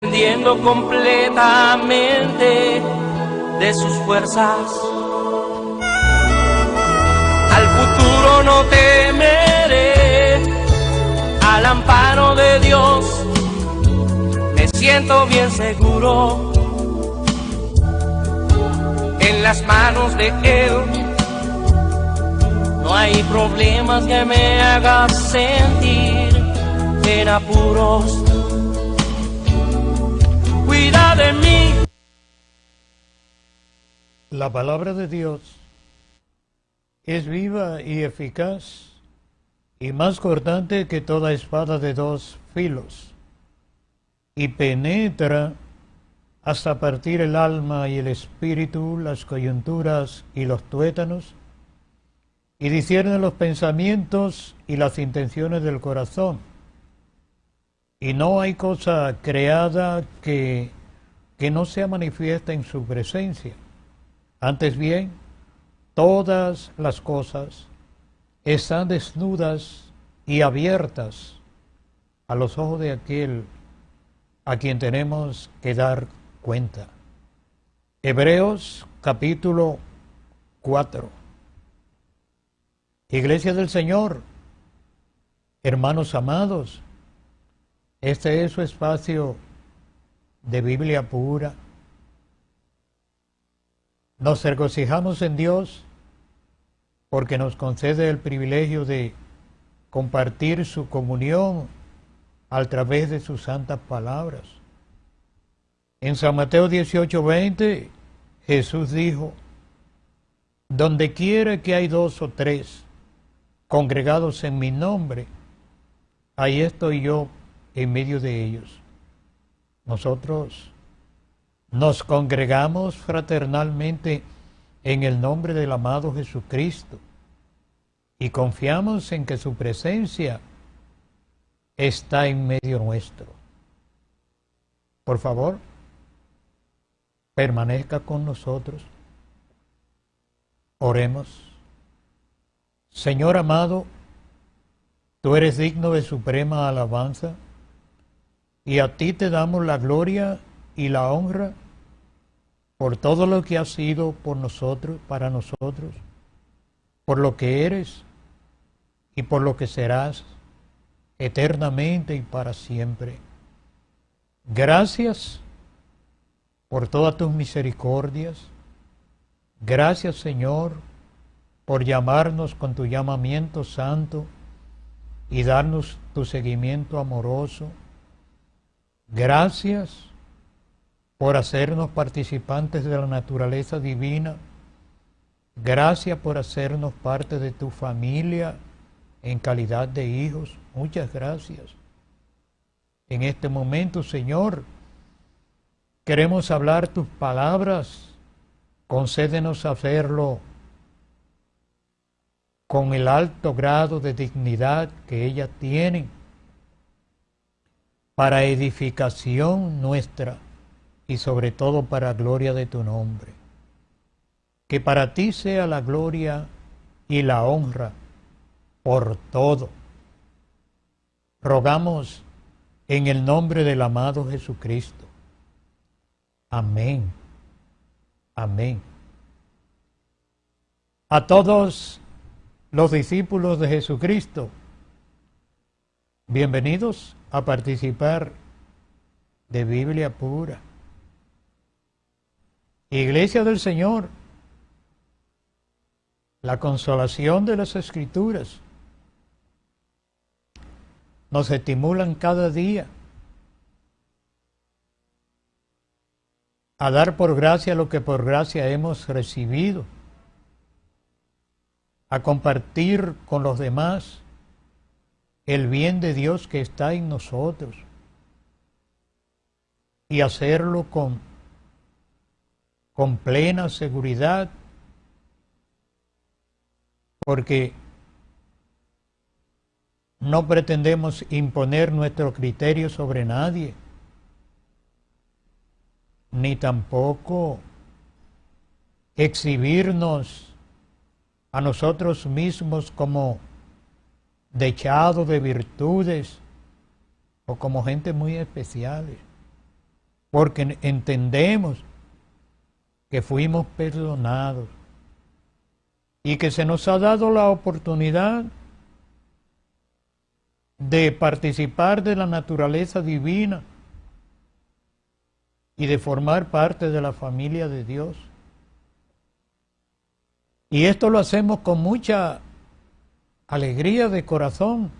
Dependiendo completamente de sus fuerzas. Al futuro no temeré, al amparo de Dios me siento bien seguro. En las manos de Él no hay problemas que me hagan sentir en apuros. Cuida de mí. La palabra de Dios es viva y eficaz y más cortante que toda espada de dos filos, y penetra hasta partir el alma y el espíritu, las coyunturas y los tuétanos, y discierne los pensamientos y las intenciones del corazón. Y no hay cosa creada que no sea manifiesta en su presencia. Antes bien, todas las cosas están desnudas y abiertas a los ojos de aquel a quien tenemos que dar cuenta. Hebreos capítulo 4. Iglesia del Señor, hermanos amados, este es su espacio de Biblia pura. Nos regocijamos en Dios porque nos concede el privilegio de compartir su comunión a través de sus santas palabras. En San Mateo 18:20, Jesús dijo: donde quiera que hay 2 o 3 congregados en mi nombre, ahí estoy yo en medio de ellos. Nosotros nos congregamos fraternalmente en el nombre del amado Jesucristo y confiamos en que su presencia está en medio nuestro. Por favor, permanezca con nosotros. Oremos. Señor amado, tú eres digno de suprema alabanza, y a ti te damos la gloria y la honra por todo lo que has sido por nosotros, para nosotros, por lo que eres y por lo que serás eternamente y para siempre. Gracias por todas tus misericordias. Gracias, Señor, por llamarnos con tu llamamiento santo y darnos tu seguimiento amoroso. Gracias por hacernos participantes de la naturaleza divina. Gracias por hacernos parte de tu familia en calidad de hijos. Muchas gracias. En este momento, Señor, queremos hablar tus palabras. Concédenos hacerlo con el alto grado de dignidad que ellas tienen, para edificación nuestra y sobre todo para gloria de tu nombre. Que para ti sea la gloria y la honra por todo. Rogamos en el nombre del amado Jesucristo. Amén. Amén. A todos los discípulos de Jesucristo, bienvenidos a participar de Biblia pura. Iglesia del Señor, la consolación de las Escrituras nos estimulan cada día a dar por gracia lo que por gracia hemos recibido, a compartir con los demás el bien de Dios que está en nosotros y hacerlo con plena seguridad, porque no pretendemos imponer nuestro criterio sobre nadie, ni tampoco exhibirnos a nosotros mismos como dechados de virtudes o como gente muy especiales. porque entendemos que fuimos perdonados y que se nos ha dado la oportunidad de participar de la naturaleza divina y de formar parte de la familia de Dios. Y esto lo hacemos con mucha alegría de corazón,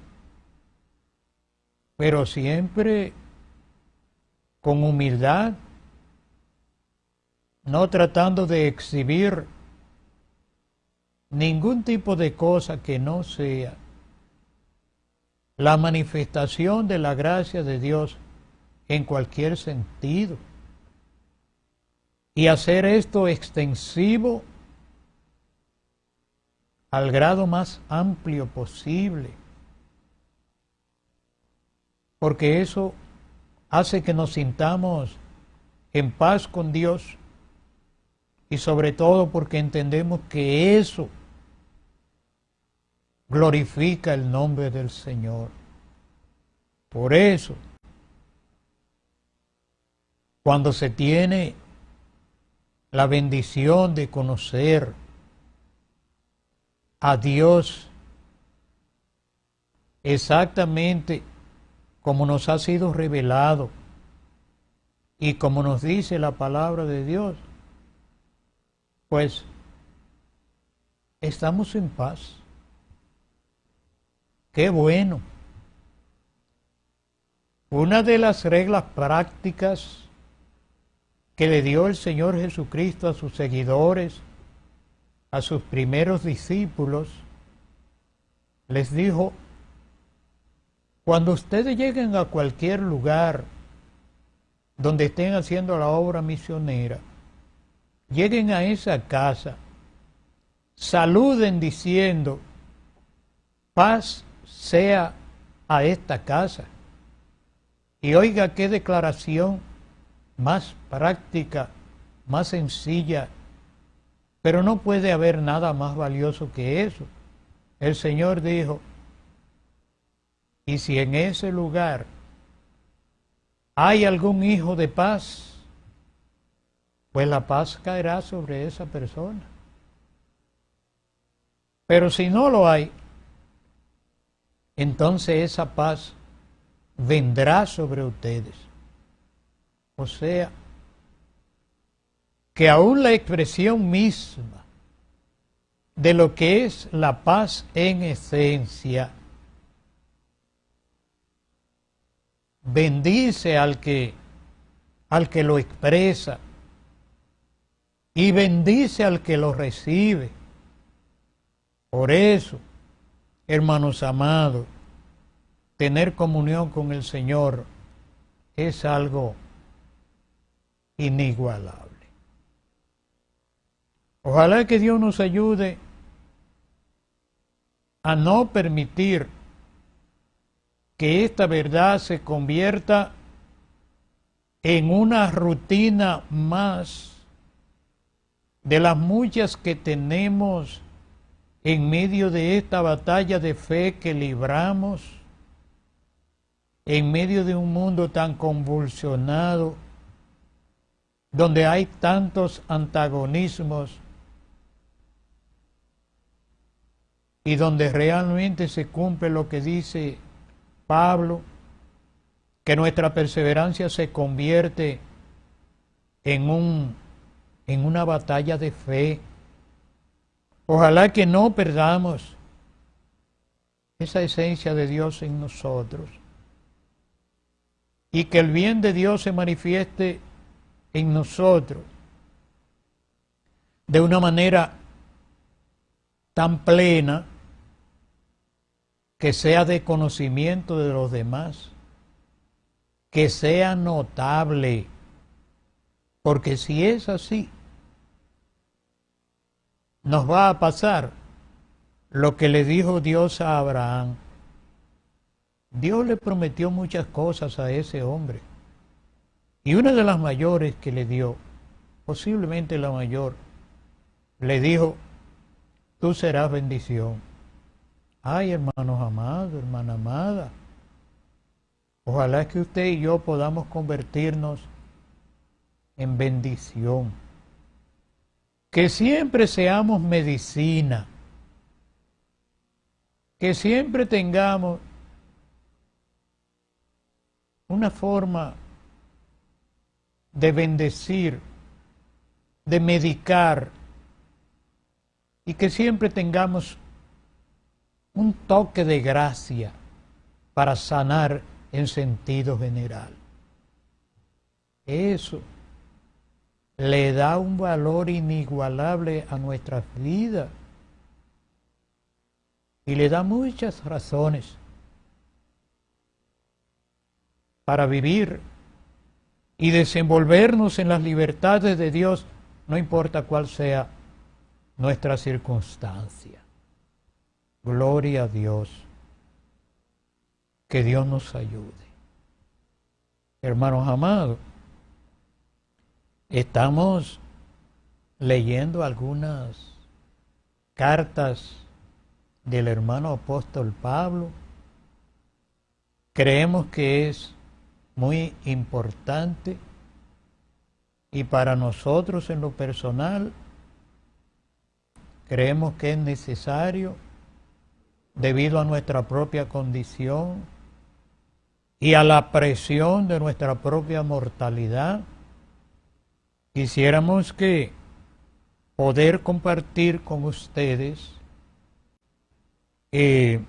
pero siempre con humildad, no tratando de exhibir ningún tipo de cosa que no sea la manifestación de la gracia de Dios en cualquier sentido. Y hacer esto extensivo al grado más amplio posible, porque eso hace que nos sintamos en paz con Dios y sobre todo porque entendemos que eso glorifica el nombre del Señor. Por eso, cuando se tiene la bendición de conocer a Dios exactamente como nos ha sido revelado y como nos dice la palabra de Dios, pues estamos en paz. ¡Qué bueno! Una de las reglas prácticas que le dio el Señor Jesucristo a sus seguidores, a sus primeros discípulos, les dijo: cuando ustedes lleguen a cualquier lugar donde estén haciendo la obra misionera, lleguen a esa casa, saluden diciendo: paz sea a esta casa. Y oiga qué declaración más práctica, más sencilla, pero no puede haber nada más valioso que eso. El Señor dijo: y si en ese lugar hay algún hijo de paz, pues la paz caerá sobre esa persona. Pero si no lo hay, entonces esa paz vendrá sobre ustedes. O sea, que aún la expresión misma de lo que es la paz en esencia bendice al que lo expresa y bendice al que lo recibe. Por eso, hermanos amados, tener comunión con el Señor es algo inigualable. Ojalá que Dios nos ayude a no permitir que esta verdad se convierta en una rutina más de las muchas que tenemos en medio de esta batalla de fe que libramos, en medio de un mundo tan convulsionado, donde hay tantos antagonismos y donde realmente se cumple lo que dice Pablo, que nuestra perseverancia se convierte en una batalla de fe. Ojalá que no perdamos esa esencia de Dios en nosotros y que el bien de Dios se manifieste en nosotros de una manera tan plena que sea de conocimiento de los demás, que sea notable, porque si es así, nos va a pasar lo que le dijo Dios a Abraham. Dios le prometió muchas cosas a ese hombre, y una de las mayores que le dio, posiblemente la mayor, le dijo: tú serás bendición. Ay, hermanos amados, hermana amada, ojalá que usted y yo podamos convertirnos en bendición. Que siempre seamos medicina. Que siempre tengamos una forma de bendecir, de medicar, y que siempre tengamos un toque de gracia para sanar en sentido general. Eso le da un valor inigualable a nuestras vidas y le da muchas razones para vivir y desenvolvernos en las libertades de Dios, no importa cuál sea nuestra circunstancia. Gloria a Dios. Que Dios nos ayude. Hermanos amados, estamos leyendo algunas cartas del hermano apóstol Pablo. Creemos que es muy importante y para nosotros en lo personal creemos que es necesario debido a nuestra propia condición y a la presión de nuestra propia mortalidad. Quisiéramos que poder compartir con ustedes el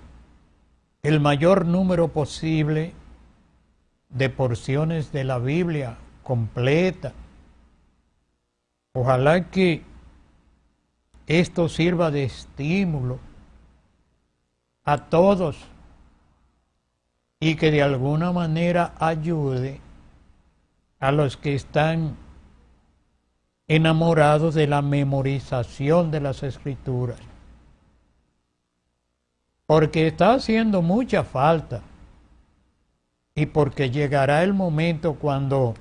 mayor número posible de porciones de la Biblia completa. Ojalá que esto sirva de estímulo a todos y que de alguna manera ayude a los que están enamorados de la memorización de las Escrituras, porque está haciendo mucha falta y porque llegará el momento cuando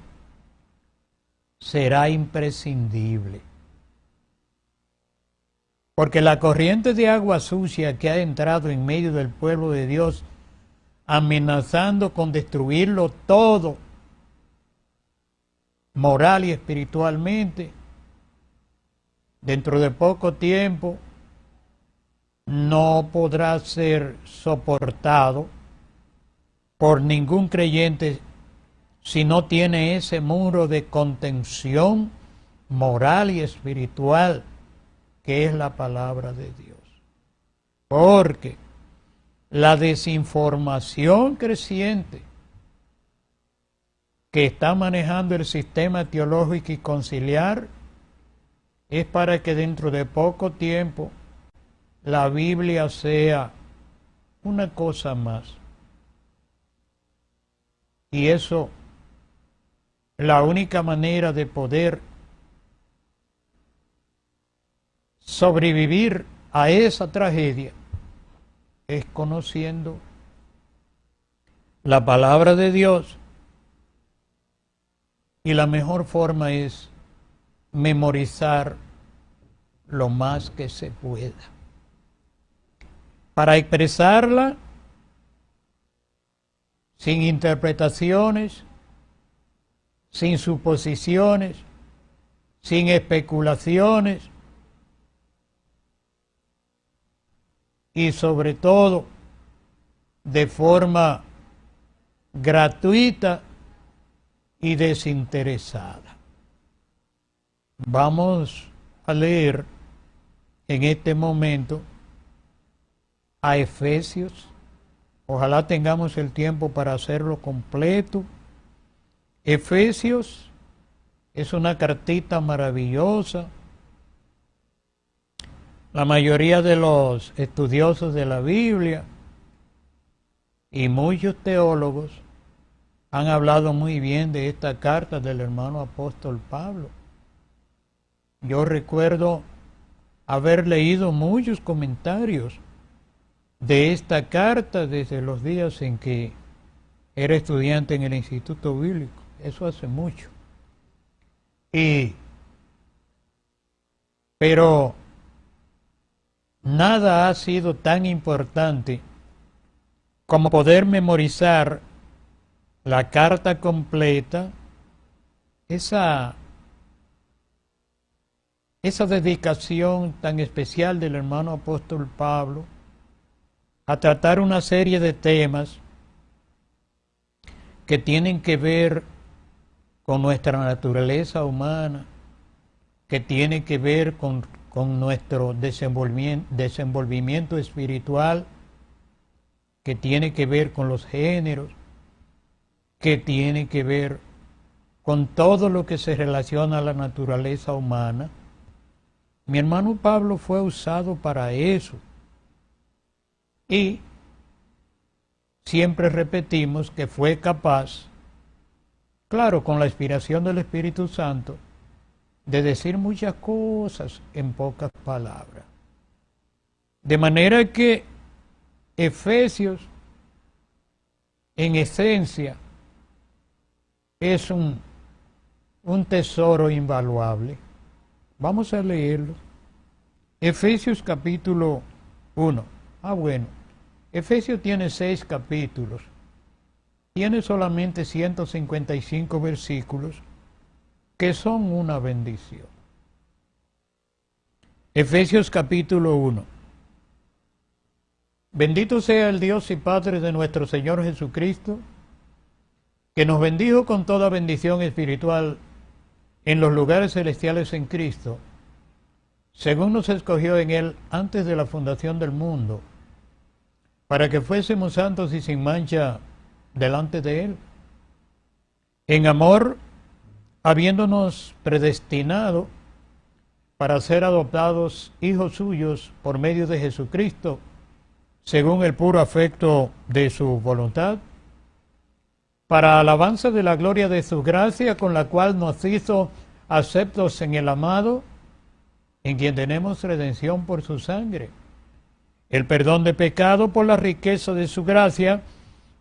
será imprescindible. Porque la corriente de agua sucia que ha entrado en medio del pueblo de Dios, amenazando con destruirlo todo, moral y espiritualmente, dentro de poco tiempo no podrá ser soportado por ningún creyente si no tiene ese muro de contención moral y espiritual que es la palabra de Dios. Porque la desinformación creciente que está manejando el sistema teológico y conciliar es para que dentro de poco tiempo la Biblia sea una cosa más. Y eso, la única manera de poder sobrevivir a esa tragedia es conociendo la palabra de Dios, y la mejor forma es memorizar lo más que se pueda para expresarla sin interpretaciones, sin suposiciones, sin especulaciones y sobre todo de forma gratuita y desinteresada. Vamos a leer en este momento a Efesios. Ojalá tengamos el tiempo para hacerlo completo. Efesios es una cartita maravillosa. La mayoría de los estudiosos de la Biblia y muchos teólogos han hablado muy bien de esta carta del hermano apóstol Pablo. Yo recuerdo haber leído muchos comentarios de esta carta desde los días en que era estudiante en el Instituto Bíblico. Eso hace mucho. Pero nada ha sido tan importante como poder memorizar la carta completa, esa esa dedicación tan especial del hermano apóstol Pablo a tratar una serie de temas que tienen que ver con nuestra naturaleza humana, que tienen que ver con nuestro desenvolvimiento espiritual, que tiene que ver con los géneros, que tiene que ver con todo lo que se relaciona a la naturaleza humana. Mi hermano Pablo fue usado para eso. Y siempre repetimos que fue capaz, claro, con la inspiración del Espíritu Santo, de decir muchas cosas en pocas palabras. De manera que Efesios, en esencia, es un tesoro invaluable. Vamos a leerlo. Efesios capítulo 1. Efesios tiene 6 capítulos. Tiene solamente 155 versículos que son una bendición. Efesios capítulo 1. Bendito sea el Dios y Padre de nuestro Señor Jesucristo, que nos bendijo con toda bendición espiritual en los lugares celestiales en Cristo, según nos escogió en Él antes de la fundación del mundo, para que fuésemos santos y sin mancha delante de Él. En amor, habiéndonos predestinado para ser adoptados hijos suyos por medio de Jesucristo, según el puro afecto de su voluntad, para alabanza de la gloria de su gracia, con la cual nos hizo aceptos en el amado, en quien tenemos redención por su sangre, el perdón de pecado por la riqueza de su gracia,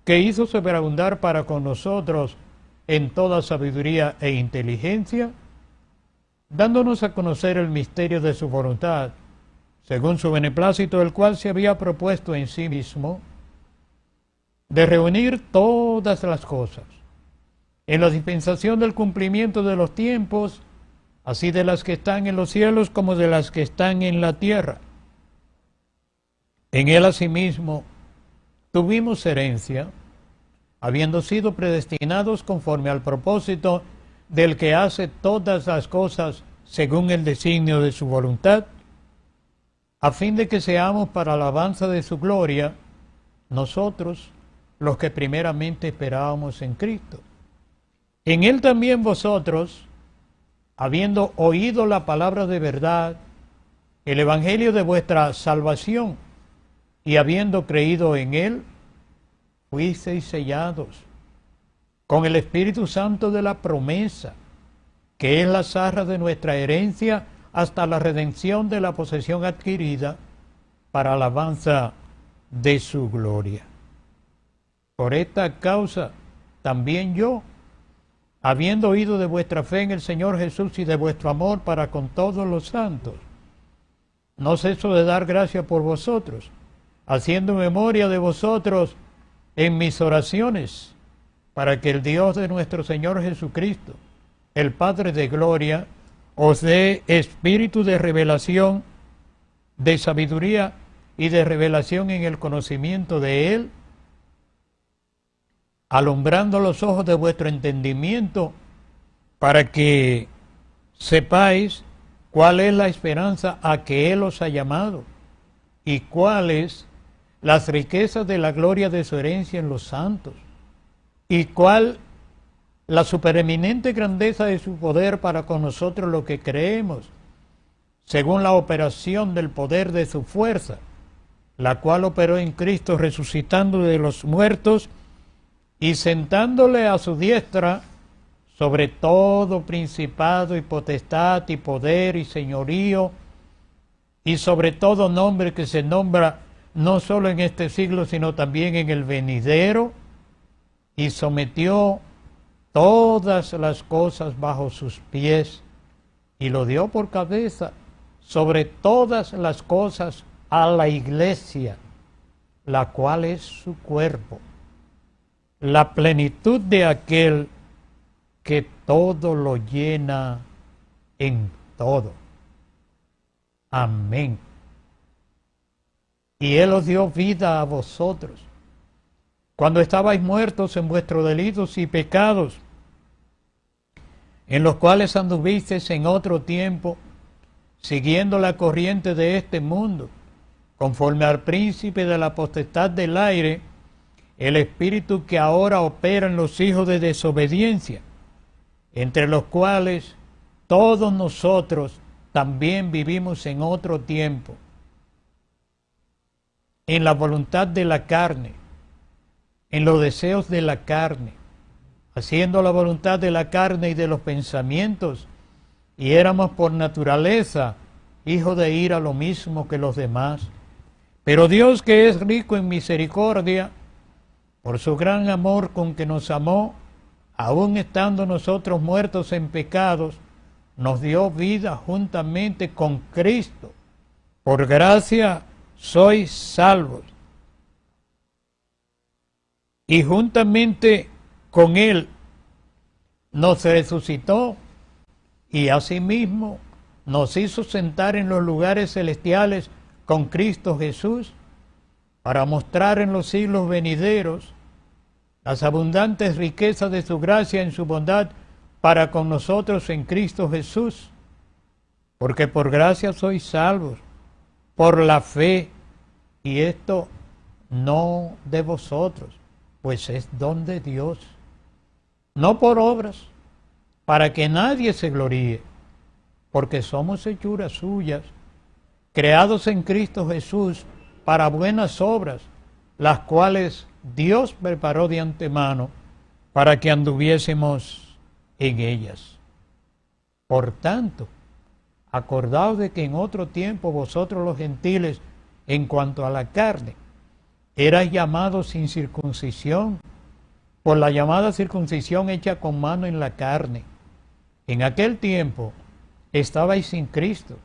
que hizo sobreabundar para con nosotros en toda sabiduría e inteligencia, dándonos a conocer el misterio de su voluntad, según su beneplácito, el cual se había propuesto en sí mismo, de reunir todas las cosas en la dispensación del cumplimiento de los tiempos, así de las que están en los cielos como de las que están en la tierra. En él asimismo tuvimos herencia, habiendo sido predestinados conforme al propósito del que hace todas las cosas según el designio de su voluntad, a fin de que seamos para alabanza de su gloria, nosotros, los que primeramente esperábamos en Cristo. En Él también vosotros, habiendo oído la palabra de verdad, el evangelio de vuestra salvación, y habiendo creído en Él, fuisteis sellados con el Espíritu Santo de la promesa, que es la zarra de nuestra herencia, hasta la redención de la posesión adquirida para alabanza de su gloria. Por esta causa también yo, habiendo oído de vuestra fe en el Señor Jesús y de vuestro amor para con todos los santos, no ceso de dar gracias por vosotros, haciendo memoria de vosotros en mis oraciones, para que el Dios de nuestro Señor Jesucristo, el Padre de gloria, os dé espíritu de revelación, de sabiduría y de revelación en el conocimiento de Él, alumbrando los ojos de vuestro entendimiento, para que sepáis cuál es la esperanza a que Él os ha llamado, y cuáles las riquezas de la gloria de su herencia en los santos, y cuál la supereminente grandeza de su poder para con nosotros los que creemos, según la operación del poder de su fuerza, la cual operó en Cristo resucitando de los muertos y sentándole a su diestra sobre todo principado y potestad y poder y señorío, y sobre todo nombre que se nombra no solo en este siglo, sino también en el venidero, y sometió todas las cosas bajo sus pies, y lo dio por cabeza sobre todas las cosas a la iglesia, la cual es su cuerpo, la plenitud de aquel que todo lo llena en todo. Amén. Y Él os dio vida a vosotros, cuando estabais muertos en vuestros delitos y pecados, en los cuales anduvisteis en otro tiempo, siguiendo la corriente de este mundo, conforme al príncipe de la potestad del aire, el espíritu que ahora opera en los hijos de desobediencia, entre los cuales todos nosotros también vivimos en otro tiempo, en la voluntad de la carne, en los deseos de la carne, haciendo la voluntad de la carne y de los pensamientos, y éramos por naturaleza hijos de ira, lo mismo que los demás. Pero Dios, que es rico en misericordia, por su gran amor con que nos amó, aun estando nosotros muertos en pecados, nos dio vida juntamente con Cristo. Por gracia sois salvos. Y juntamente con Él nos resucitó y asimismo nos hizo sentar en los lugares celestiales con Cristo Jesús, para mostrar en los siglos venideros las abundantes riquezas de su gracia en su bondad para con nosotros en Cristo Jesús. Porque por gracia sois salvos, por la fe, y esto no de vosotros, pues es don de Dios, no por obras, para que nadie se gloríe, porque somos hechuras suyas, creados en Cristo Jesús para buenas obras, las cuales Dios preparó de antemano para que anduviésemos en ellas. Por tanto, acordaos de que en otro tiempo vosotros los gentiles, en cuanto a la carne, erais llamados sin circuncisión, por la llamada circuncisión hecha con mano en la carne. En aquel tiempo estabais sin Cristo,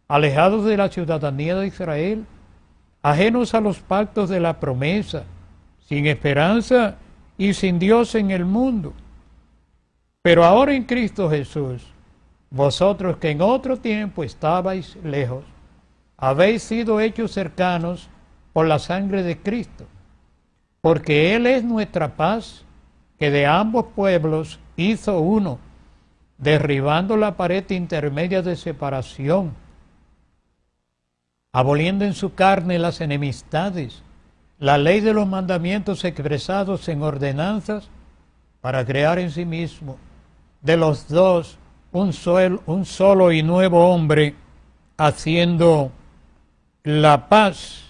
alejados de la ciudadanía de Israel, ajenos a los pactos de la promesa, sin esperanza y sin Dios en el mundo. Pero ahora en Cristo Jesús, vosotros que en otro tiempo estabais lejos, habéis sido hechos cercanos por la sangre de Cristo, porque Él es nuestra paz, que de ambos pueblos hizo uno, derribando la pared intermedia de separación, aboliendo en su carne las enemistades, la ley de los mandamientos expresados en ordenanzas, para crear en sí mismo de los dos un solo y nuevo hombre, haciendo la paz,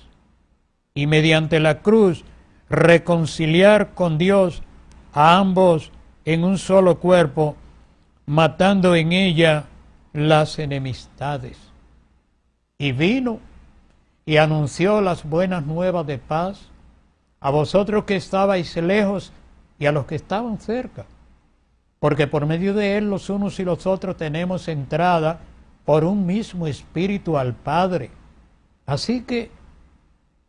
y mediante la cruz reconciliar con Dios a ambos en un solo cuerpo, matando en ella las enemistades. Y vino y anunció las buenas nuevas de paz a vosotros que estabais lejos y a los que estaban cerca, porque por medio de Él los unos y los otros tenemos entrada por un mismo espíritu al Padre. Así que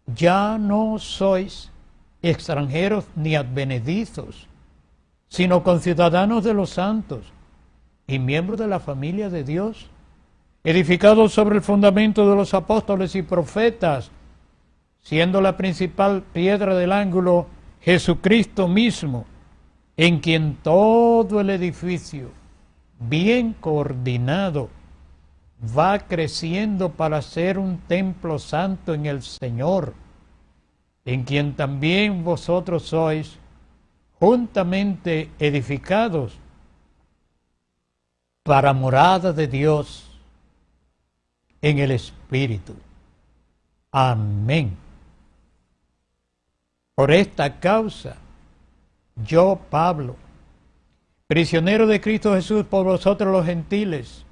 ya no sois extranjeros ni advenedizos, sino conciudadanos de los santos y miembros de la familia de Dios, edificados sobre el fundamento de los apóstoles y profetas, siendo la principal piedra del ángulo Jesucristo mismo, en quien todo el edificio, bien coordinado, va creciendo para ser un templo santo en el Señor, en quien también vosotros sois juntamente edificados para morada de Dios en el Espíritu. Amén. Por esta causa, yo, Pablo, prisionero de Cristo Jesús por vosotros los gentiles,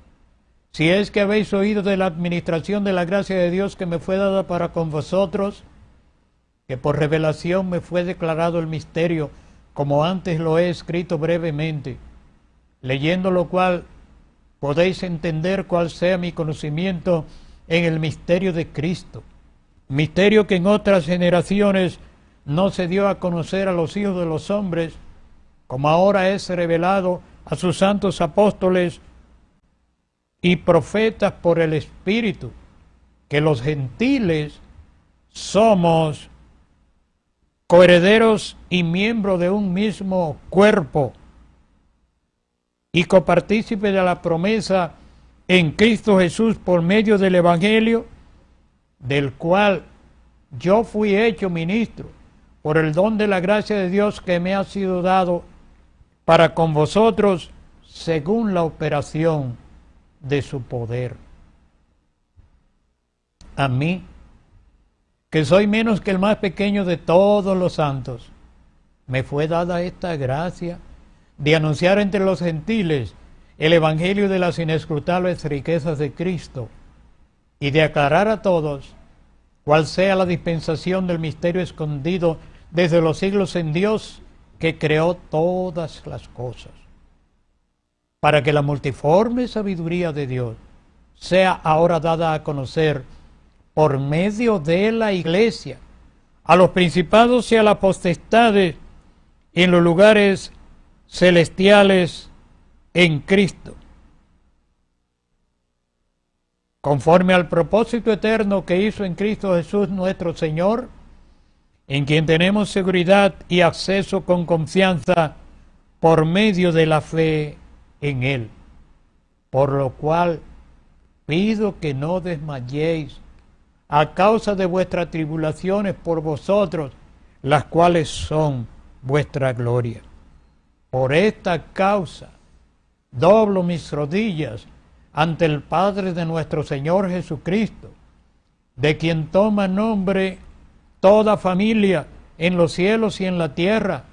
si es que habéis oído de la administración de la gracia de Dios que me fue dada para con vosotros, que por revelación me fue declarado el misterio, como antes lo he escrito brevemente, leyendo lo cual podéis entender cuál sea mi conocimiento en el misterio de Cristo, misterio que en otras generaciones no se dio a conocer a los hijos de los hombres, como ahora es revelado a sus santos apóstoles y profetas por el Espíritu, que los gentiles somos coherederos y miembros de un mismo cuerpo y copartícipes de la promesa en Cristo Jesús por medio del Evangelio, del cual yo fui hecho ministro por el don de la gracia de Dios que me ha sido dado para con vosotros según la operación de su poder. A mí, que soy menos que el más pequeño de todos los santos, me fue dada esta gracia de anunciar entre los gentiles el evangelio de las inescrutables riquezas de Cristo y de aclarar a todos cuál sea la dispensación del misterio escondido desde los siglos en Dios, que creó todas las cosas, para que la multiforme sabiduría de Dios sea ahora dada a conocer por medio de la Iglesia a los principados y a las potestades en los lugares celestiales en Cristo, conforme al propósito eterno que hizo en Cristo Jesús nuestro Señor, en quien tenemos seguridad y acceso con confianza por medio de la fe en Él. Por lo cual pido que no desmayéis a causa de vuestras tribulaciones por vosotros, las cuales son vuestra gloria. Por esta causa doblo mis rodillas ante el Padre de nuestro Señor Jesucristo, de quien toma nombre toda familia en los cielos y en la tierra,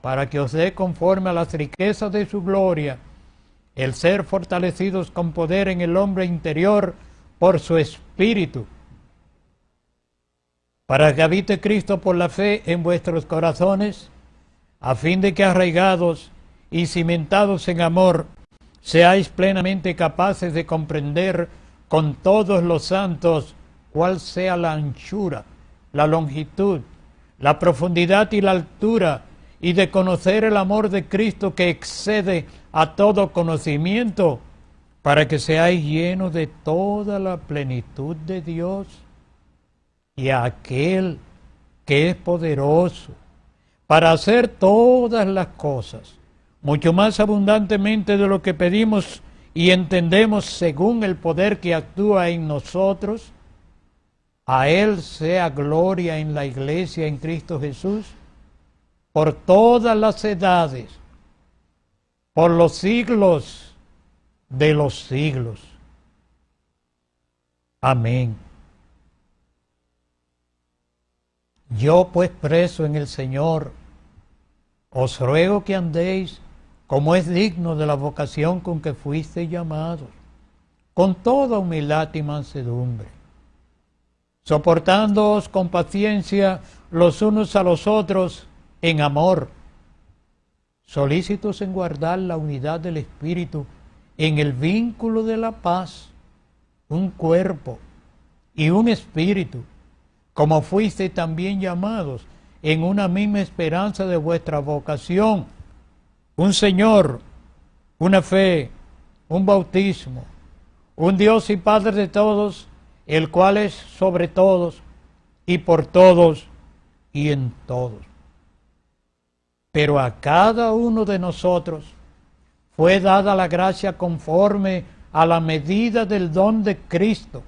para que os dé conforme a las riquezas de su gloria, el ser fortalecidos con poder en el hombre interior por su Espíritu, para que habite Cristo por la fe en vuestros corazones, a fin de que arraigados y cimentados en amor, seáis plenamente capaces de comprender con todos los santos cuál sea la anchura, la longitud, la profundidad y la altura, y de conocer el amor de Cristo que excede a todo conocimiento, para que seáis llenos de toda la plenitud de Dios. Y a aquel que es poderoso para hacer todas las cosas, mucho más abundantemente de lo que pedimos y entendemos según el poder que actúa en nosotros, a Él sea gloria en la Iglesia en Cristo Jesús, por todas las edades, por los siglos de los siglos. Amén. Yo pues preso en el Señor, os ruego que andéis como es digno de la vocación con que fuisteis llamados, con toda humildad y mansedumbre, soportándoos con paciencia los unos a los otros en amor, solícitos en guardar la unidad del Espíritu en el vínculo de la paz, un cuerpo y un espíritu, como fuisteis también llamados en una misma esperanza de vuestra vocación, un Señor, una fe, un bautismo, un Dios y Padre de todos, el cual es sobre todos y por todos y en todos. Pero a cada uno de nosotros fue dada la gracia conforme a la medida del don de Cristo,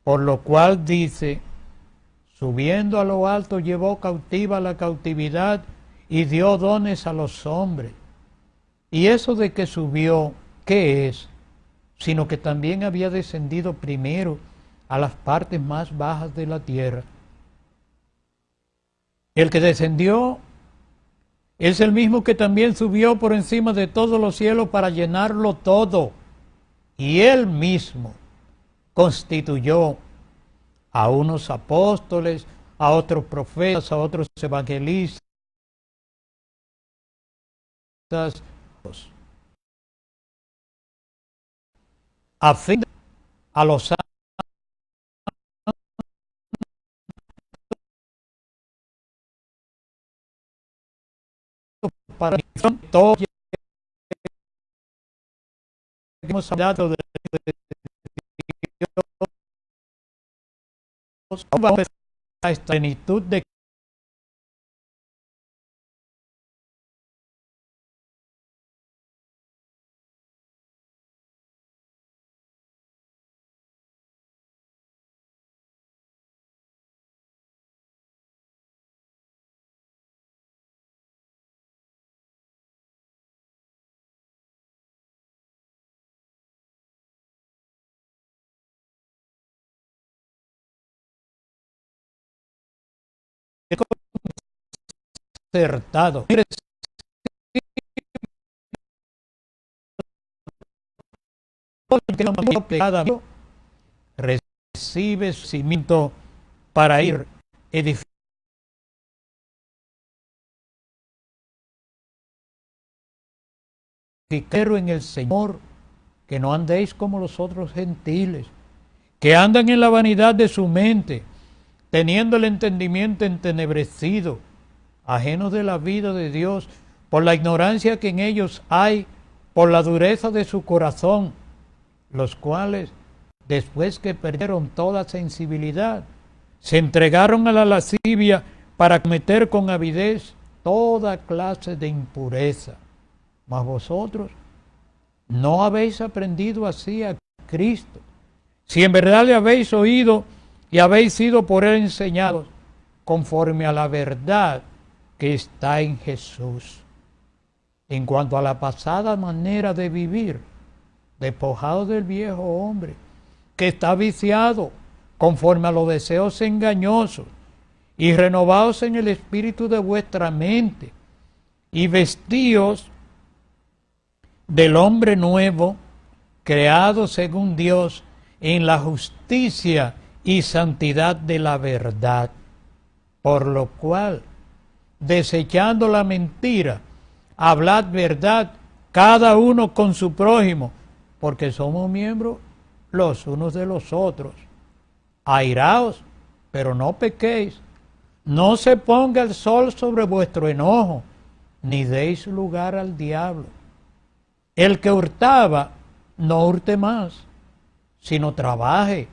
por lo cual dice: subiendo a lo alto llevó cautiva la cautividad y dio dones a los hombres. Y eso de que subió, ¿qué es? Sino que también había descendido primero a las partes más bajas de la tierra. El que descendió es el mismo que también subió por encima de todos los cielos para llenarlo todo. Y él mismo constituyó a unos apóstoles, a otros profetas, a otros evangelistas, a fin de a los santos para todos hemos hablado de vamos a esta plenitud de concertado. Recibe su cimiento para ir edificando en el Señor, que no andéis como los otros gentiles, que andan en la vanidad de su mente, teniendo el entendimiento entenebrecido, ajenos de la vida de Dios, por la ignorancia que en ellos hay, por la dureza de su corazón, los cuales, después que perdieron toda sensibilidad, se entregaron a la lascivia para cometer con avidez toda clase de impureza. Mas vosotros no habéis aprendido así a Cristo. Si en verdad le habéis oído y habéis sido por él enseñados, conforme a la verdad que está en Jesús. En cuanto a la pasada manera de vivir, despojados del viejo hombre, que está viciado conforme a los deseos engañosos, y renovados en el espíritu de vuestra mente, y vestíos del hombre nuevo, creado según Dios, en la justicia y santidad de la verdad, por lo cual, desechando la mentira, hablad verdad, cada uno con su prójimo, porque somos miembros los unos de los otros. Airaos, pero no pequéis, no se ponga el sol sobre vuestro enojo, ni deis lugar al diablo. El que hurtaba, no hurte más, sino trabaje,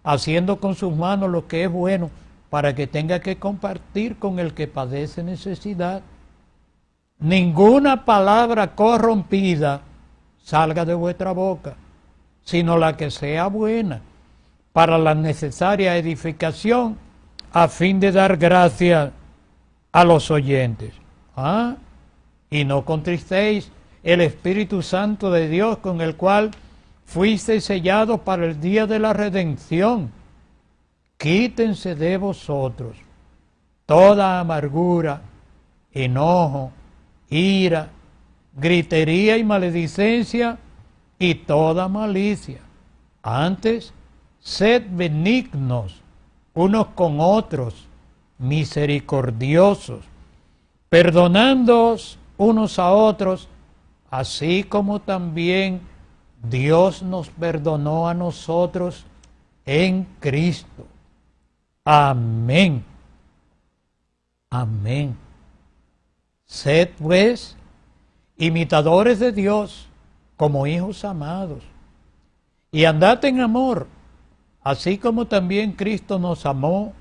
haciendo con sus manos lo que es bueno, para que tenga que compartir con el que padece necesidad. Ninguna palabra corrompida salga de vuestra boca, sino la que sea buena, para la necesaria edificación, a fin de dar gracia a los oyentes. Y no contristéis el Espíritu Santo de Dios, con el cual fuisteis sellados para el día de la redención. Quítense de vosotros toda amargura, enojo, ira, gritería y maledicencia y toda malicia. Antes, sed benignos unos con otros, misericordiosos, perdonándoos unos a otros, así como también Dios nos perdonó a nosotros en Cristo. Amén. Amén. Sed pues imitadores de Dios como hijos amados, y andad en amor, así como también Cristo nos amó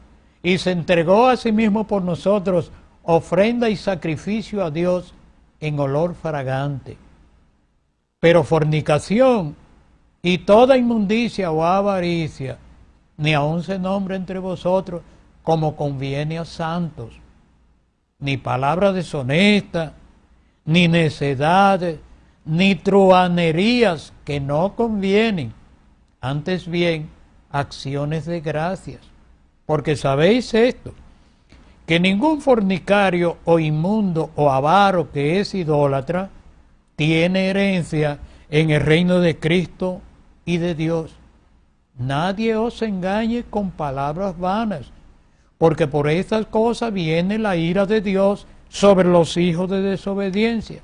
y se entregó a sí mismo por nosotros, ofrenda y sacrificio a Dios en olor fragante. Pero fornicación y toda inmundicia o avaricia, ni aun se nombre entre vosotros como conviene a santos, ni palabra deshonesta, ni necedades, ni truhanerías que no convienen, antes bien acciones de gracias. Porque sabéis esto, que ningún fornicario o inmundo o avaro que es idólatra tiene herencia en el reino de Cristo y de Dios. Nadie os engañe con palabras vanas, porque por estas cosas viene la ira de Dios sobre los hijos de desobediencia.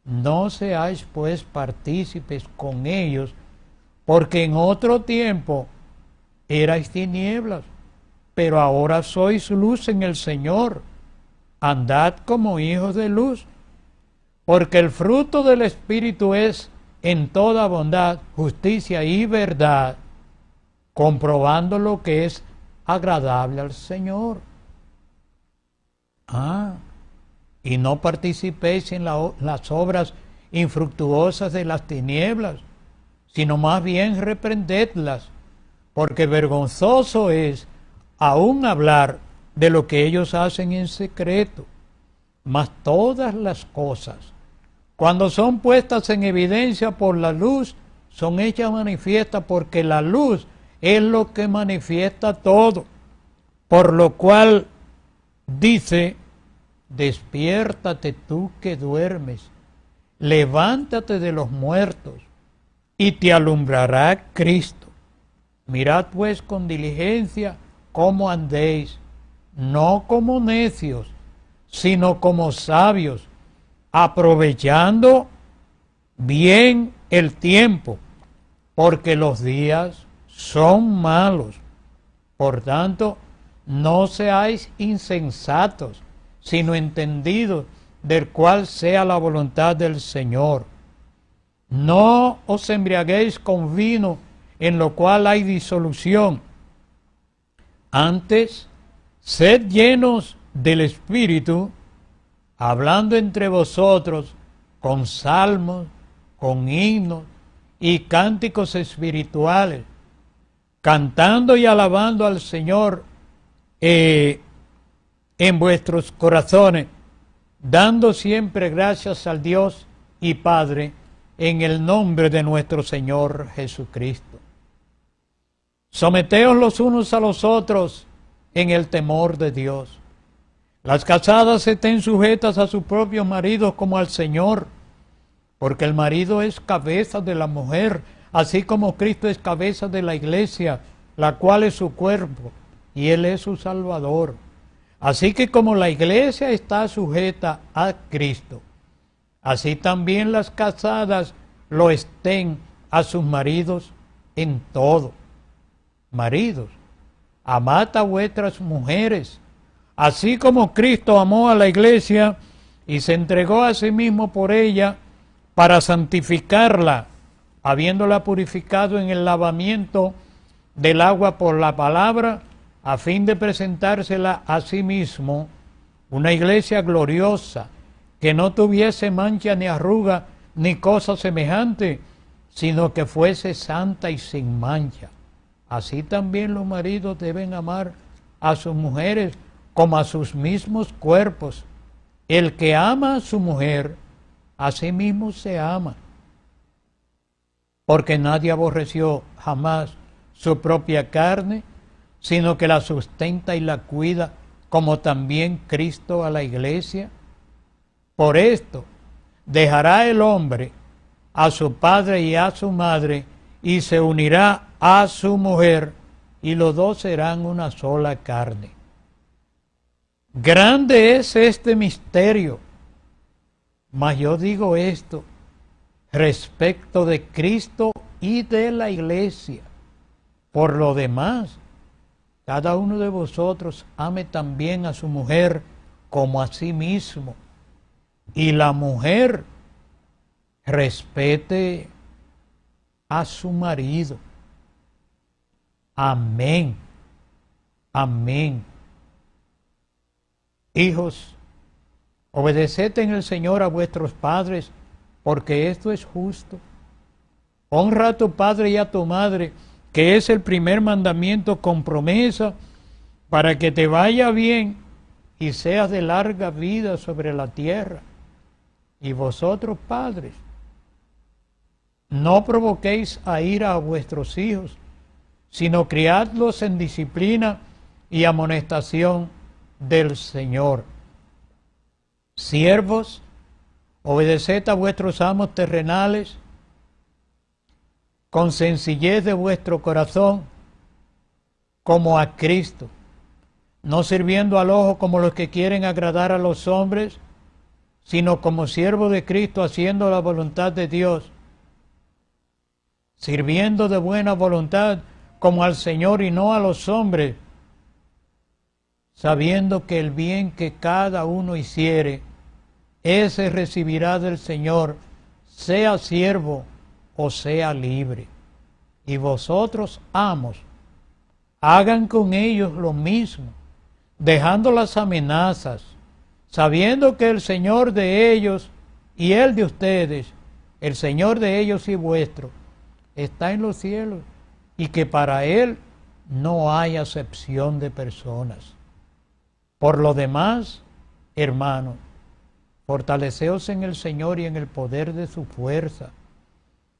No seáis pues partícipes con ellos, porque en otro tiempo erais tinieblas, pero ahora sois luz en el Señor. Andad como hijos de luz, porque el fruto del Espíritu es en toda bondad, justicia y verdad, comprobando lo que es agradable al Señor. Y no participéis en las obras infructuosas de las tinieblas, sino más bien reprendedlas, porque vergonzoso es aún hablar de lo que ellos hacen en secreto. Mas todas las cosas, cuando son puestas en evidencia por la luz, son hechas manifiestas, porque la luz es lo que manifiesta todo. Por lo cual dice: despiértate tú que duermes, levántate de los muertos, y te alumbrará Cristo. Mirad pues con diligencia cómo andéis, no como necios, sino como sabios, aprovechando bien el tiempo, porque los días son malos. Por tanto, no seáis insensatos, sino entendidos del cual sea la voluntad del Señor. No os embriaguéis con vino, en lo cual hay disolución. Antes, sed llenos del Espíritu, hablando entre vosotros con salmos, con himnos y cánticos espirituales, cantando y alabando al Señor en vuestros corazones, dando siempre gracias al Dios y Padre en el nombre de nuestro Señor Jesucristo. Someteos los unos a los otros en el temor de Dios. Las casadas estén sujetas a sus propios maridos como al Señor, porque el marido es cabeza de la mujer, así como Cristo es cabeza de la iglesia, la cual es su cuerpo, y Él es su Salvador. Así que como la iglesia está sujeta a Cristo, así también las casadas lo estén a sus maridos en todo. Maridos, amad a vuestras mujeres, así como Cristo amó a la iglesia y se entregó a sí mismo por ella para santificarla, habiéndola purificado en el lavamiento del agua por la palabra, a fin de presentársela a sí mismo una iglesia gloriosa, que no tuviese mancha ni arruga ni cosa semejante, sino que fuese santa y sin mancha. Así también los maridos deben amar a sus mujeres como a sus mismos cuerpos. El que ama a su mujer, a sí mismo se ama, porque nadie aborreció jamás su propia carne, sino que la sustenta y la cuida, como también Cristo a la iglesia. Por esto dejará el hombre a su padre y a su madre, y se unirá a su mujer, y los dos serán una sola carne. Grande es este misterio, mas yo digo esto respecto de Cristo y de la iglesia. Por lo demás, cada uno de vosotros ame también a su mujer como a sí mismo, y la mujer respete a su marido. Amén. Amén. Hijos, obedeced en el Señor a vuestros padres, porque esto es justo. Honra a tu padre y a tu madre, que es el primer mandamiento con promesa, para que te vaya bien y seas de larga vida sobre la tierra. Y vosotros, padres, no provoquéis a ira a vuestros hijos, sino criadlos en disciplina y amonestación del Señor. Siervos, obedeced a vuestros amos terrenales con sencillez de vuestro corazón, como a Cristo, no sirviendo al ojo como los que quieren agradar a los hombres, sino como siervos de Cristo, haciendo la voluntad de Dios, sirviendo de buena voluntad como al Señor y no a los hombres, sabiendo que el bien que cada uno hiciere, ese recibirá del Señor, sea siervo o sea libre. Y vosotros, amos, hagan con ellos lo mismo, dejando las amenazas, sabiendo que el Señor de ellos y el de ustedes, el Señor de ellos y vuestro, está en los cielos, y que para Él no hay acepción de personas. Por lo demás, hermanos, fortaleceos en el Señor y en el poder de su fuerza.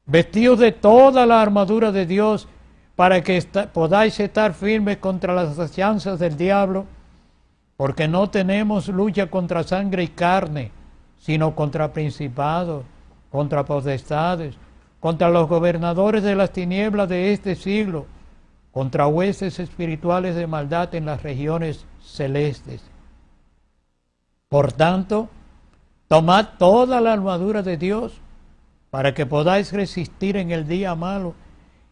Vestidos de toda la armadura de Dios, para que podáis estar firmes contra las asechanzas del diablo, porque no tenemos lucha contra sangre y carne, sino contra principados, contra potestades, contra los gobernadores de las tinieblas de este siglo, contra huestes espirituales de maldad en las regiones celestes. Por tanto, tomad toda la armadura de Dios, para que podáis resistir en el día malo,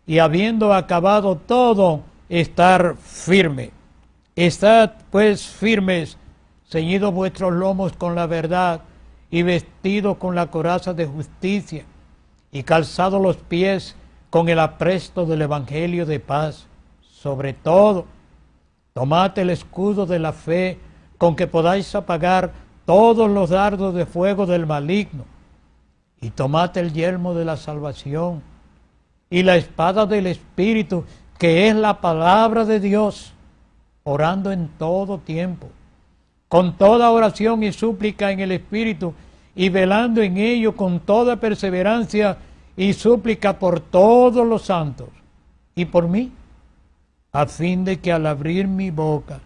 y habiendo acabado todo, estar firme. Estad pues firmes, ceñidos vuestros lomos con la verdad, y vestidos con la coraza de justicia, y calzados los pies con el apresto del evangelio de paz. Sobre todo, tomad el escudo de la fe, con que podáis apagar todos los dardos de fuego del maligno, y tomad el yelmo de la salvación, y la espada del Espíritu, que es la palabra de Dios, orando en todo tiempo, con toda oración y súplica en el Espíritu, y velando en ello con toda perseverancia y súplica por todos los santos, y por mí, a fin de que al abrir mi boca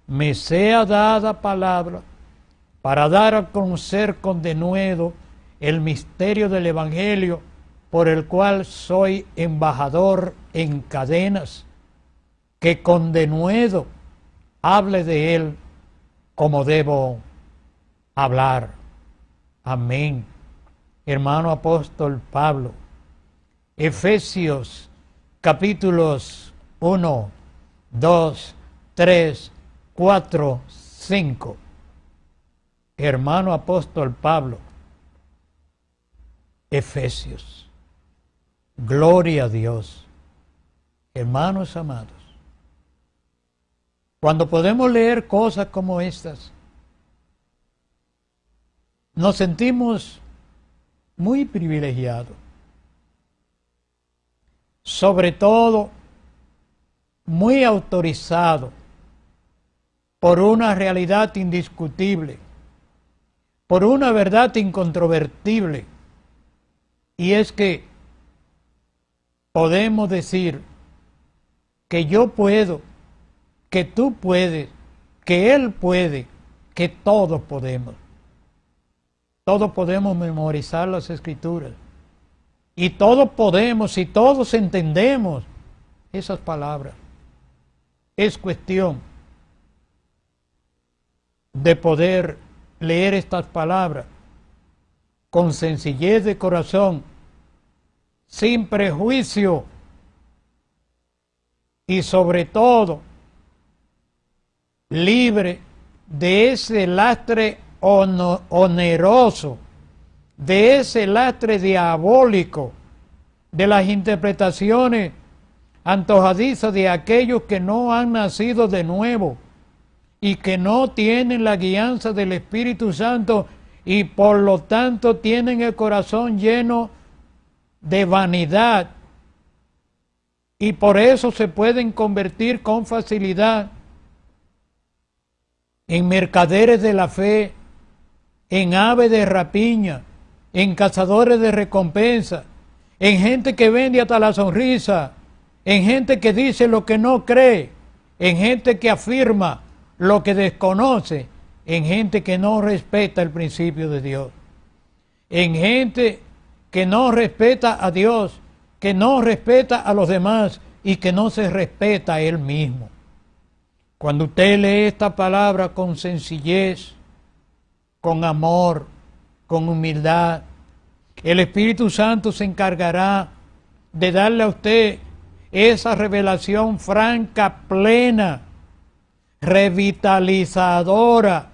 me sea dada palabra para dar a conocer con denuedo el misterio del Evangelio, por el cual soy embajador en cadenas, que con denuedo hable de él como debo hablar. Amén. Hermano apóstol Pablo, Efesios capítulos 1, 2, 3, 4, 5. Hermano apóstol Pablo, Efesios. Gloria a Dios. Hermanos amados, cuando podemos leer cosas como estas, nos sentimos muy privilegiados. Sobre todo, muy autorizados por una realidad indiscutible, por una verdad incontrovertible, y es que podemos decir que yo puedo, que tú puedes, que él puede, que todos podemos. Todos podemos memorizar las Escrituras. Y todos podemos y todos entendemos esas palabras. Es cuestión de poder leer estas palabras con sencillez de corazón, sin prejuicio y sobre todo libre de ese lastre oneroso, de ese lastre diabólico, de las interpretaciones antojadizas de aquellos que no han nacido de nuevo y que no tienen la guianza del Espíritu Santo y por lo tanto tienen el corazón lleno de vanidad y por eso se pueden convertir con facilidad en mercaderes de la fe, en aves de rapiña, en cazadores de recompensa, en gente que vende hasta la sonrisa, en gente que dice lo que no cree, en gente que afirma lo que desconoce, en gente que no respeta el principio de Dios, en gente que no respeta a Dios, que no respeta a los demás y que no se respeta a él mismo. Cuando usted lee esta palabra con sencillez, con amor, con humildad, el Espíritu Santo se encargará de darle a usted esa revelación franca, plena, revitalizadora,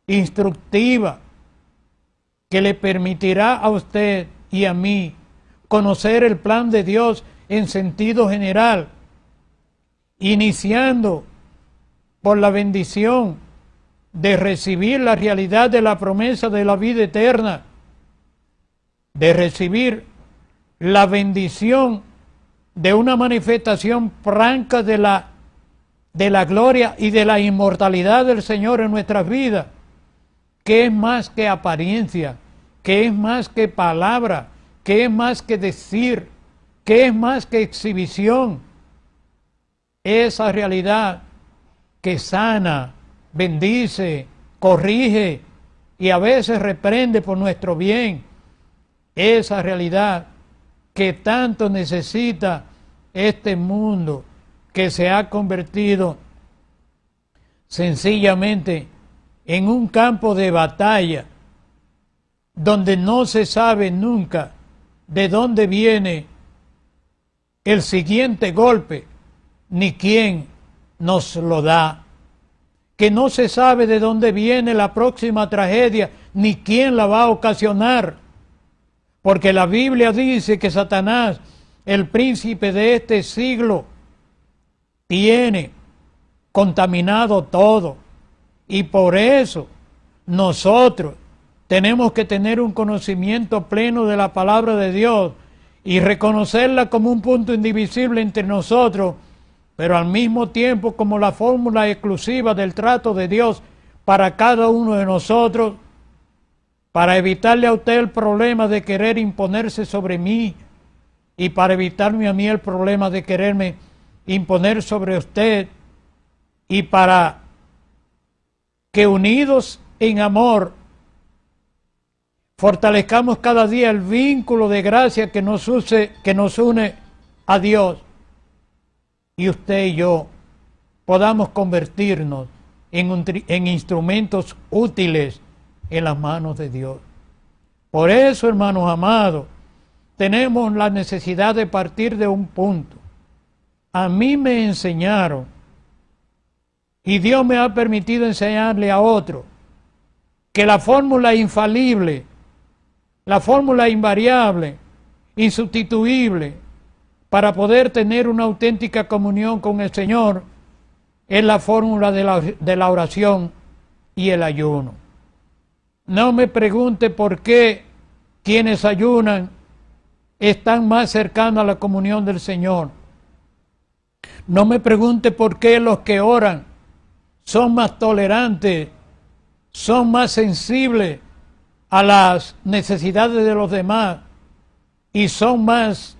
instructiva, que le permitirá a usted y a mí conocer el plan de Dios en sentido general iniciando por la bendición de recibir la realidad de la promesa de la vida eterna, de recibir la bendición de una manifestación franca de la gloria y de la inmortalidad del Señor en nuestras vidas, que es más que apariencia, que es más que palabra, que es más que decir, que es más que exhibición. Esa realidad que sana, bendice, corrige y a veces reprende por nuestro bien. Esa realidad que tanto necesita este mundo, que se ha convertido sencillamente en un campo de batalla donde no se sabe nunca de dónde viene el siguiente golpe, ni quién nos lo da, que no se sabe de dónde viene la próxima tragedia, ni quién la va a ocasionar, porque la Biblia dice que Satanás, el príncipe de este siglo, tiene contaminado todo, y por eso nosotros tenemos que tener un conocimiento pleno de la palabra de Dios y reconocerla como un punto indivisible entre nosotros, pero al mismo tiempo como la fórmula exclusiva del trato de Dios para cada uno de nosotros, para evitarle a usted el problema de querer imponerse sobre mí y para evitarme a mí el problema de quererme imponer sobre usted, y para que unidos en amor fortalezcamos cada día el vínculo de gracia que nos une a Dios, y usted y yo podamos convertirnos en instrumentos útiles en las manos de Dios. Por eso, hermanos amados, tenemos la necesidad de partir de un punto. A mí me enseñaron, y Dios me ha permitido enseñarle a otro, que la fórmula infalible, la fórmula invariable, insustituible, para poder tener una auténtica comunión con el Señor, es la fórmula de la oración y el ayuno. No me pregunte por qué quienes ayunan están más cercanos a la comunión del Señor. No me pregunte por qué los que oran son más tolerantes, son más sensibles a las necesidades de los demás y son más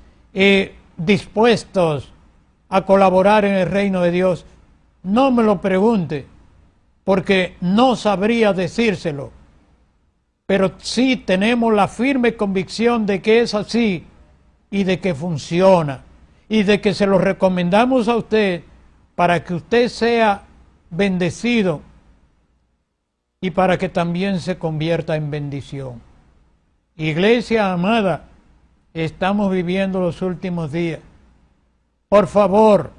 dispuestos a colaborar en el reino de Dios. No me lo pregunte, porque no sabría decírselo, pero sí tenemos la firme convicción de que es así y de que funciona y de que se lo recomendamos a usted para que usted sea bendecido y para que también se convierta en bendición. Iglesia amada, estamos viviendo los últimos días. Por favor,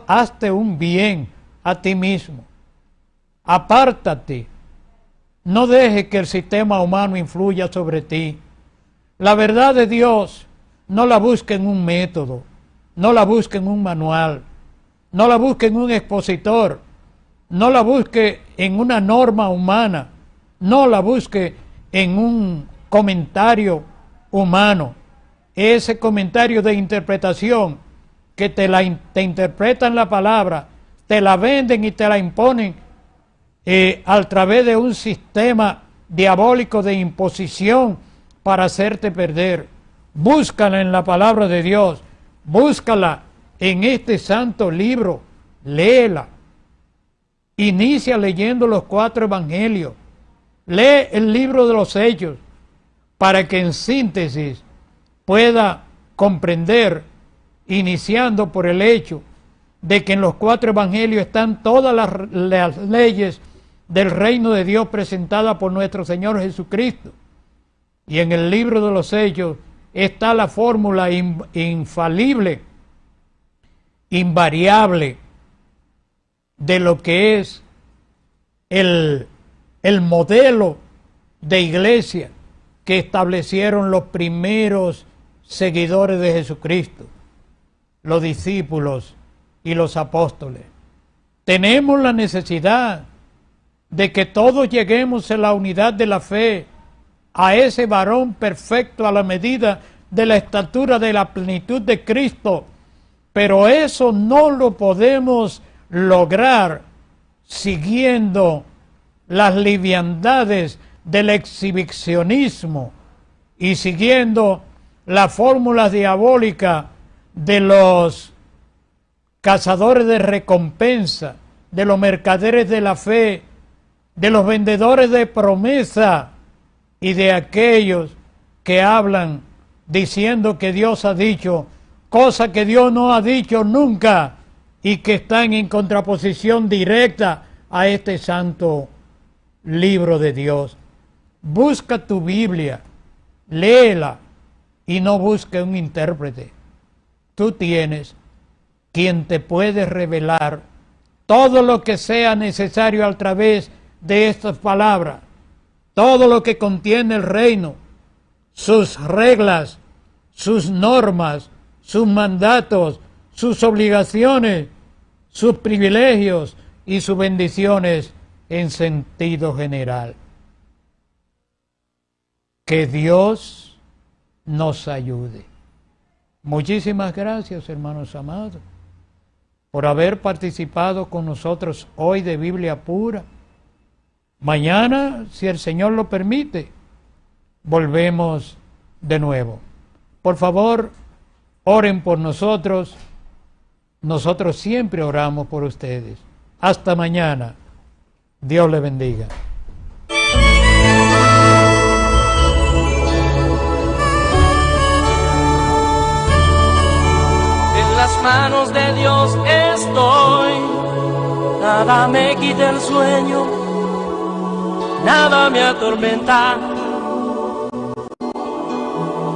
hazte un bien a ti mismo. Apártate. No dejes que el sistema humano influya sobre ti. La verdad de Dios no la busque en un método, no la busque en un manual, no la busque en un expositor, no la busque en una norma humana, no la busque en un comentario humano. Ese comentario de interpretación que te interpretan la palabra, te la venden y te la imponen a través de un sistema diabólico de imposición para hacerte perder. Búscala en la palabra de Dios, búscala en este santo libro, léela. Inicia leyendo los 4 evangelios, lee el libro de los Hechos, para que en síntesis pueda comprender, iniciando por el hecho de que en los 4 evangelios están todas las leyes del reino de Dios presentadas por nuestro Señor Jesucristo, y en el libro de los Hechos está la fórmula infalible, invariable, de lo que es el modelo de iglesia que establecieron los primeros seguidores de Jesucristo, los discípulos y los apóstoles. Tenemos la necesidad de que todos lleguemos a la unidad de la fe, a ese varón perfecto a la medida de la estatura de la plenitud de Cristo, pero eso no lo podemos lograr siguiendo las liviandades del exhibicionismo y siguiendo la fórmula diabólica de los cazadores de recompensa, de los mercaderes de la fe, de los vendedores de promesa y de aquellos que hablan diciendo que Dios ha dicho, cosa que Dios no ha dicho nunca y que están en contraposición directa a este santo libro de Dios. Busca tu Biblia, léela y no busque un intérprete. Tú tienes quien te puede revelar todo lo que sea necesario a través de estas palabras, todo lo que contiene el reino, sus reglas, sus normas, sus mandatos, sus obligaciones, sus privilegios y sus bendiciones en sentido general. Que Dios nos ayude. Muchísimas gracias, hermanos amados, por haber participado con nosotros hoy de Biblia Pura. Mañana, si el Señor lo permite, volvemos de nuevo. Por favor, oren por nosotros. Nosotros siempre oramos por ustedes. Hasta mañana. Dios les bendiga. En las manos de Dios estoy, nada me quita el sueño, nada me atormenta.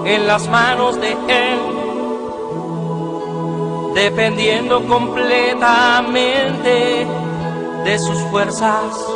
En las manos de Él, dependiendo completamente de sus fuerzas.